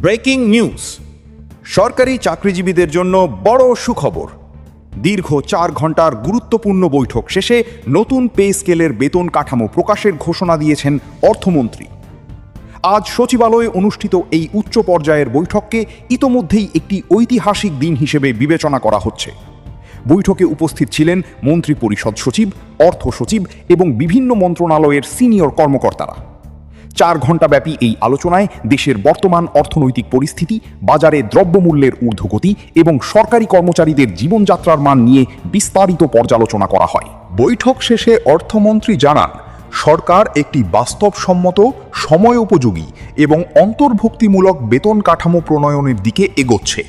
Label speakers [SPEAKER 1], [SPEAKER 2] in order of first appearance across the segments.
[SPEAKER 1] Breaking news. সরকারি চাকরিজীবীদের জন্য বড় সুখবর। দীর্ঘ 4 ঘন্টার গুরুত্বপূর্ণ বৈঠক শেষে নতুন পে স্কেলের বেতন কাঠামো প্রকাশের ঘোষণা দিয়েছেন অর্থমন্ত্রী। আজ সচিবালয়ে অনুষ্ঠিত এই উচ্চ পর্যায়ের বৈঠককে ইতোমধ্যেই একটি ঐতিহাসিক দিন হিসেবে বিবেচনা করা হচ্ছে। বৈঠকে উপস্থিত ছিলেন মন্ত্রী পরিষদ সচিব, অর্থ সচিব এবং বিভিন্ন মন্ত্রণালয়ের সিনিয়র কর্মকর্তারা। 4 ঘণ্টাব্যাপী এই আলোচনায় দেশের বর্তমান অর্থনৈতিক পরিস্থিতি, বাজারে দ্রব্যমূল্যের ঊর্ধ্বগতি এবং সরকারি কর্মচারীদের জীবনযাত্রার মান নিয়ে বিস্তারিত পর্যালোচনা করা হয়।
[SPEAKER 2] বৈঠক শেষে অর্থমন্ত্রী জানান, সরকার একটি বাস্তবসম্মত, সময়োপযোগী এবং অন্তর্ভুক্তিমূলক বেতন কাঠামো প্রণয়নের দিকে এগোচ্ছে।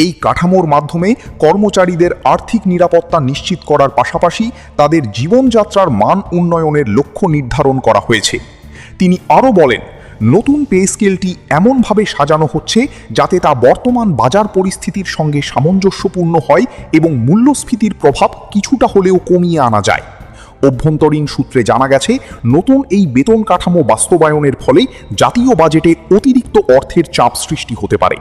[SPEAKER 2] এই কাঠামোর মাধ্যমে কর্মচারীদের আর্থিক নিরাপত্তা নিশ্চিত করার পাশাপাশি তাদের জীবনযাত্রার মান উন্নয়নের লক্ষ্য নির্ধারণ করা হয়েছে। তিনি আরও বলেন, নতুন পে স্কেলটি এমনভাবে সাজানো হচ্ছে যাতে তা বর্তমান বাজার পরিস্থিতির সঙ্গে সামঞ্জস্যপূর্ণ হয় এবং মূল্যস্ফীতির প্রভাব কিছুটা হলেও কমিয়ে আনা যায়। অভ্যন্তরীণ সূত্রে জানা গেছে, নতুন এই বেতন কাঠামো বাস্তবায়নের ফলে জাতীয় বাজেটে অতিরিক্ত অর্থের চাপ সৃষ্টি হতে পারে।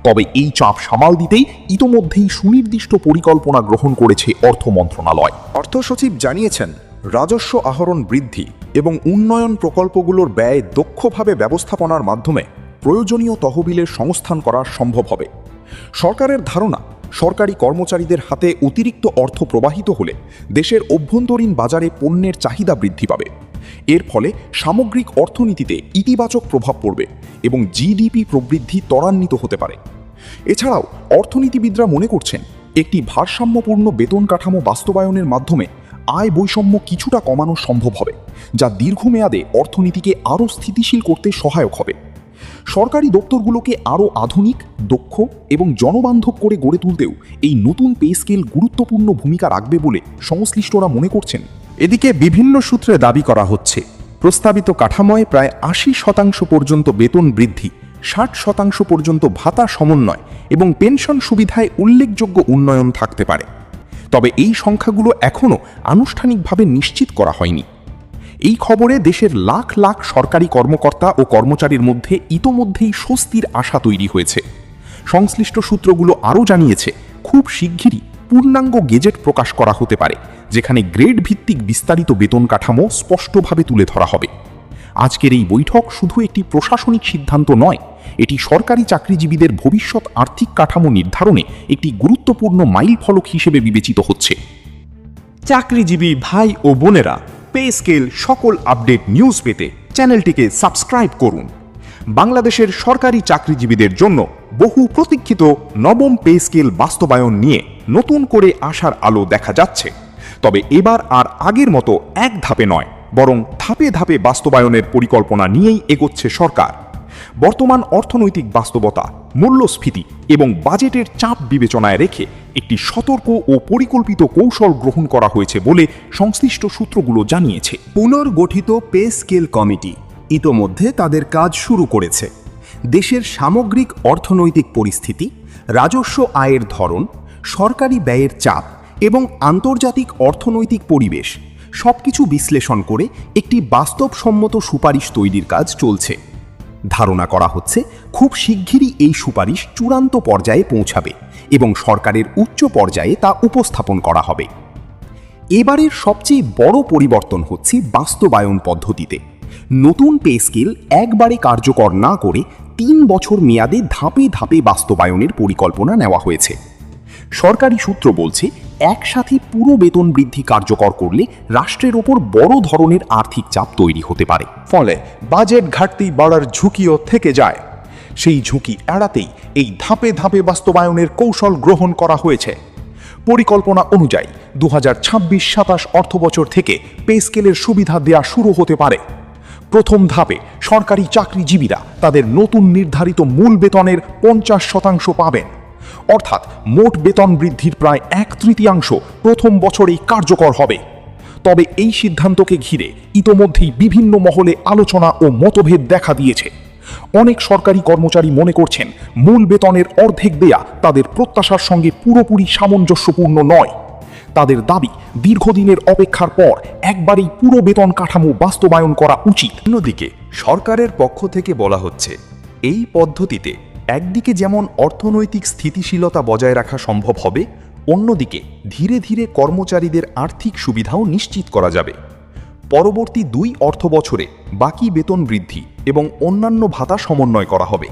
[SPEAKER 2] তবে এই চাপ সামাল দিতেই ইতোমধ্যেই সুনির্দিষ্ট পরিকল্পনা গ্রহণ করেছে অর্থ মন্ত্রণালয়।
[SPEAKER 1] অর্থ সচিব জানিয়েছেন, রাজস্ব আহরণ বৃদ্ধি এবং উন্নয়ন প্রকল্পগুলোর ব্যয় দক্ষভাবে ব্যবস্থাপনার মাধ্যমে প্রয়োজনীয় তহবিলের সংস্থান করা সম্ভব হবে। সরকারের ধারণা, সরকারি কর্মচারীদের হাতে অতিরিক্ত অর্থ প্রবাহিত হলে দেশের অভ্যন্তরীণ বাজারে পণ্যের চাহিদা বৃদ্ধি পাবে। এর ফলে সামগ্রিক অর্থনীতিতে ইতিবাচক প্রভাব পড়বে এবং জিডিপি প্রবৃদ্ধি ত্বরান্বিত হতে পারে। এছাড়াও অর্থনীতিবিদরা মনে করছেন, একটি ভারসাম্যপূর্ণ বেতন কাঠামো বাস্তবায়নের মাধ্যমে আয় বৈষম্য কিছুটা কমানো সম্ভব হবে, যা দীর্ঘমেয়াদে অর্থনীতিকে আরও স্থিতিশীল করতে সহায়ক হবে। সরকারি দপ্তরগুলোকে আরও আধুনিক, দক্ষ এবং জনবান্ধব করে গড়ে তুলতেও এই নতুন পে স্কেল গুরুত্বপূর্ণ ভূমিকা রাখবে বলে সংশ্লিষ্টরা মনে করছেন।
[SPEAKER 3] এদিকে বিভিন্ন সূত্রে দাবি করা হচ্ছে, প্রস্তাবিত কাঠামোয় প্রায় 80% পর্যন্ত বেতন বৃদ্ধি, 60% পর্যন্ত ভাতা সমন্বয় এবং পেনশন সুবিধায় উল্লেখযোগ্য উন্নয়ন থাকতে পারে। তবে এই সংখ্যাগুলো এখনও আনুষ্ঠানিকভাবে নিশ্চিত করা হয়নি। এই খবরে দেশের লাখ লাখ সরকারি কর্মকর্তা ও কর্মচারীর মধ্যে ইতোমধ্যেই স্বস্তির আশা তৈরি হয়েছে। সংশ্লিষ্ট সূত্রগুলো আরও জানিয়েছে, খুব শিগগিরই পূর্ণাঙ্গ গেজেট প্রকাশ করা হতে পারে, যেখানে গ্রেড ভিত্তিক বিস্তারিত বেতন কাঠামো স্পষ্টভাবে তুলে ধরা হবে। আজকের এই বৈঠক শুধু একটি প্রশাসনিক সিদ্ধান্ত নয়, এটি সরকারি চাকরিজীবীদের ভবিষ্যৎ আর্থিক কাঠামো নির্ধারণে একটি গুরুত্বপূর্ণ মাইলফলক হিসেবে বিবেচিত হচ্ছে।
[SPEAKER 4] চাকরিজীবী ভাই ও বোনেরা, পে স্কেল সকল আপডেট নিউজ পেতে চ্যানেলটিকে সাবস্ক্রাইব করুন। বাংলাদেশের সরকারি চাকরিজীবীদের জন্য বহু প্রতীক্ষিত নবম পে স্কেল বাস্তবায়ন নিয়ে নতুন করে আশার আলো দেখা যাচ্ছে। তবে এবার আর আগের মতো এক ধাপে নয়, বরং ধাপে ধাপে বাস্তবায়নের পরিকল্পনা নিয়েই এগোচ্ছে সরকার। বর্তমান অর্থনৈতিক বাস্তবতা, মূল্যস্ফীতি এবং বাজেটের চাপ বিবেচনায় রেখে একটি সতর্ক ও পরিকল্পিত কৌশল গ্রহণ করা হয়েছে বলে সংশ্লিষ্ট সূত্রগুলো জানিয়েছে।
[SPEAKER 5] পুনর্গঠিত পে স্কেল কমিটি ইতোমধ্যে তাদের কাজ শুরু করেছে। দেশের সামগ্রিক অর্থনৈতিক পরিস্থিতি, রাজস্ব আয়ের ধরন, সরকারি ব্যয়ের চাপ এবং আন্তর্জাতিক অর্থনৈতিক পরিবেশ সবকিছু বিশ্লেষণ করে একটি বাস্তবসম্মত সুপারিশ তৈরির কাজ চলছে। ধারণা করা হচ্ছে, খুব শিগগিরই এই সুপারিশ চূড়ান্ত পর্যায়ে পৌঁছাবে এবং সরকারের উচ্চ পর্যায়ে তা উপস্থাপন করা হবে। এবারের সবচেয়ে বড় পরিবর্তন হচ্ছে বাস্তবায়ন পদ্ধতিতে। নতুন পে স্কেল একবারে কার্যকর না করে 3 বছর মেয়াদে ধাপে ধাপে বাস্তবায়নের পরিকল্পনা নেওয়া হয়েছে। সরকারি সূত্র বলছে, একসাথে পুরো বেতন বৃদ্ধি কার্যকর করলে রাষ্ট্রের ওপর বড় ধরনের আর্থিক চাপ তৈরি হতে পারে।
[SPEAKER 2] ফলে বাজেট ঘাটতি বাড়ার ঝুঁকিও থেকে যায়। সেই ঝুঁকি এড়াতেই এই ধাপে ধাপে বাস্তবায়নের কৌশল গ্রহণ করা হয়েছে। পরিকল্পনা অনুযায়ী 2026-27 অর্থবছর থেকে পে স্কেলের সুবিধা দেয়া শুরু হতে পারে। প্রথম ধাপে সরকারি চাকরিজীবীরা তাদের নতুন নির্ধারিত মূল বেতনের 50% পাবেন, অর্থাৎ মোট বেতন বৃদ্ধির প্রায় 1/3 প্রথম বছরেই কার্যকর হবে। তবে এই সিদ্ধান্তকে ঘিরে ইতোমধ্যেই বিভিন্ন মহলে আলোচনা ও মতভেদ দেখা দিয়েছে। অনেক সরকারি কর্মচারী মনে করছেন, মূল বেতনের অর্ধেক দেয়া তাদের প্রত্যাশার সঙ্গে পুরোপুরি সামঞ্জস্যপূর্ণ নয়। তাদের দাবি, দীর্ঘদিনের অপেক্ষার পর একবারেই পুরো বেতন কাঠামো বাস্তবায়ন করা উচিত।
[SPEAKER 5] অন্যদিকে সরকারের পক্ষ থেকে বলা হচ্ছে, এই পদ্ধতিতে
[SPEAKER 2] একদিকে যেমন অর্থনৈতিক স্থিতিশীলতা বজায় রাখা সম্ভব হবে, অন্যদিকে ধীরে ধীরে কর্মচারীদের আর্থিক সুবিধাও নিশ্চিত করা যাবে। পরবর্তী 2 অর্থবছরে বাকি বেতন বৃদ্ধি এবং অন্যান্য ভাতা সমন্বয় করা হবে,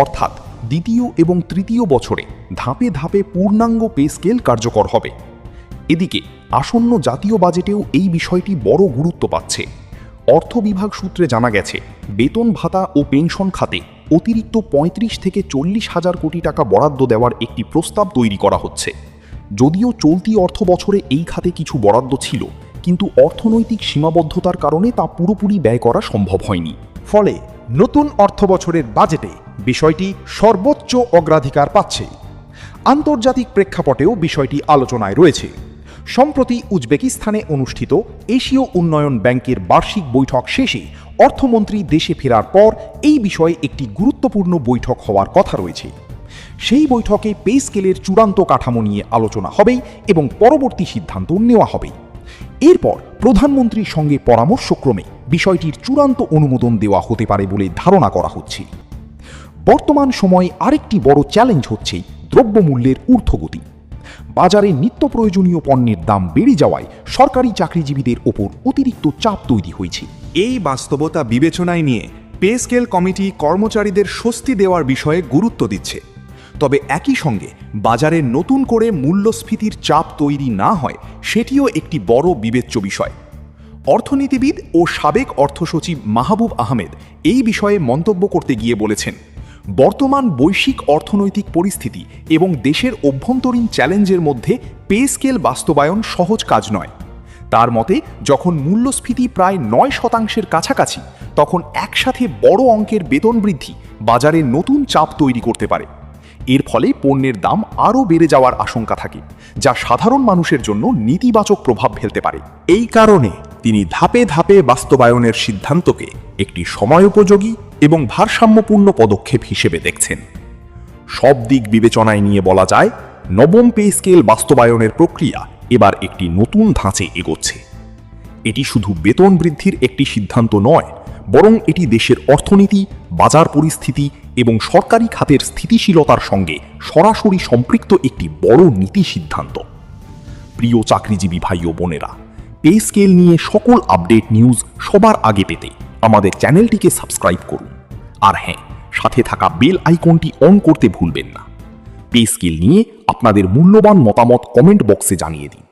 [SPEAKER 2] অর্থাৎ দ্বিতীয় এবং তৃতীয় বছরে ধাপে ধাপে পূর্ণাঙ্গ পে স্কেল কার্যকর হবে। এদিকে আসন্ন জাতীয় বাজেটেও এই বিষয়টি বড় গুরুত্ব পাচ্ছে। অর্থ বিভাগ সূত্রে জানা গেছে, বেতন ভাতা ও পেনশন খাতে অতিরিক্ত 35 থেকে 40 হাজার কোটি টাকা বরাদ্দ দেওয়ার একটি প্রস্তাব তৈরি করা হচ্ছে। যদিও চলতি অর্থ বছরে এই খাতে কিছু বরাদ্দ ছিল, কিন্তু অর্থনৈতিক সীমাবদ্ধতার কারণে তা পুরোপুরি ব্যয় করা সম্ভব হয়নি।
[SPEAKER 3] ফলে নতুন অর্থবছরের বাজেটে বিষয়টি সর্বোচ্চ অগ্রাধিকার পাচ্ছে। আন্তর্জাতিক প্রেক্ষাপটেও বিষয়টি আলোচনায় রয়েছে। সম্প্রতি উজবেকিস্তানে অনুষ্ঠিত এশীয় উন্নয়ন ব্যাংকের বার্ষিক বৈঠক শেষে অর্থমন্ত্রী দেশে ফেরার পর এই বিষয়ে একটি গুরুত্বপূর্ণ বৈঠক হওয়ার কথা রয়েছে। সেই বৈঠকে পে স্কেলের চূড়ান্ত কাঠামো নিয়ে আলোচনা হবে এবং পরবর্তী সিদ্ধান্ত নেওয়া হবে। এরপর প্রধানমন্ত্রীর সঙ্গে পরামর্শক্রমে বিষয়টির চূড়ান্ত অনুমোদন দেওয়া হতে পারে বলে ধারণা করা হচ্ছে। বর্তমান সময়ে আরেকটি বড় চ্যালেঞ্জ হচ্ছে দ্রব্যমূল্যের ঊর্ধ্বগতি। বাজারে নিত্য প্রয়োজনীয় পণ্যের দাম বেড়ে যাওয়ায় সরকারি চাকরিজীবীদের ওপর অতিরিক্ত চাপ তৈরি হয়েছে।
[SPEAKER 2] এই বাস্তবতা বিবেচনায় নিয়ে পে স্কেল কমিটি কর্মচারীদের স্বস্তি দেওয়ার বিষয়ে গুরুত্ব দিচ্ছে। তবে একই সঙ্গে বাজারে নতুন করে মূল্যস্ফীতির চাপ তৈরি না হয় সেটিও একটি বড় বিবেচ্য বিষয়। অর্থনীতিবিদ ও সাবেক অর্থসচিব মাহবুব আহমেদ এই বিষয়ে মন্তব্য করতে গিয়ে বলেছেন, বর্তমান বৈশ্বিক অর্থনৈতিক পরিস্থিতি এবং দেশের অভ্যন্তরীণ চ্যালেঞ্জের মধ্যে পে স্কেল বাস্তবায়ন সহজ কাজ নয়। তার মতে, যখন মূল্যস্ফীতি প্রায় 9% কাছাকাছি, তখন একসাথে বড় অঙ্কের বেতন বৃদ্ধি বাজারে নতুন চাপ তৈরি করতে পারে। এর ফলে পণ্যের দাম আরও বেড়ে যাওয়ার আশঙ্কা থাকে, যা সাধারণ মানুষের জন্য নেতিবাচক প্রভাব ফেলতে পারে।
[SPEAKER 3] এই কারণে তিনি ধাপে ধাপে বাস্তবায়নের সিদ্ধান্তকে একটি সময়োপযোগী এবং ভারসাম্যপূর্ণ পদক্ষেপ হিসেবে দেখছেন। সব দিক বিবেচনায় নিয়ে বলা যায়, নবম পে স্কেল বাস্তবায়নের প্রক্রিয়া এবার একটি নতুন ধাঁচে এগোচ্ছে। এটি শুধু বেতন বৃদ্ধির একটি সিদ্ধান্ত নয়, বরং এটি দেশের অর্থনীতি, বাজার পরিস্থিতি এবং সরকারি খাতের স্থিতিশীলতার সঙ্গে সরাসরি সম্পৃক্ত একটি বড় নীতি সিদ্ধান্ত। প্রিয় চাকরিজীবী ভাই ও বোনেরা, পে স্কেল নিয়ে সকল আপডেট নিউজ সবার আগে পেতে আমাদের চ্যানেলটিকে সাবস্ক্রাইব করুন। আর হ্যাঁ, সাথে থাকা বেল আইকনটি অন করতে ভুলবেন না। পে স্কেল নিয়ে আপনাদের মূল্যবান মতামত কমেন্ট বক্সে জানিয়ে দিন।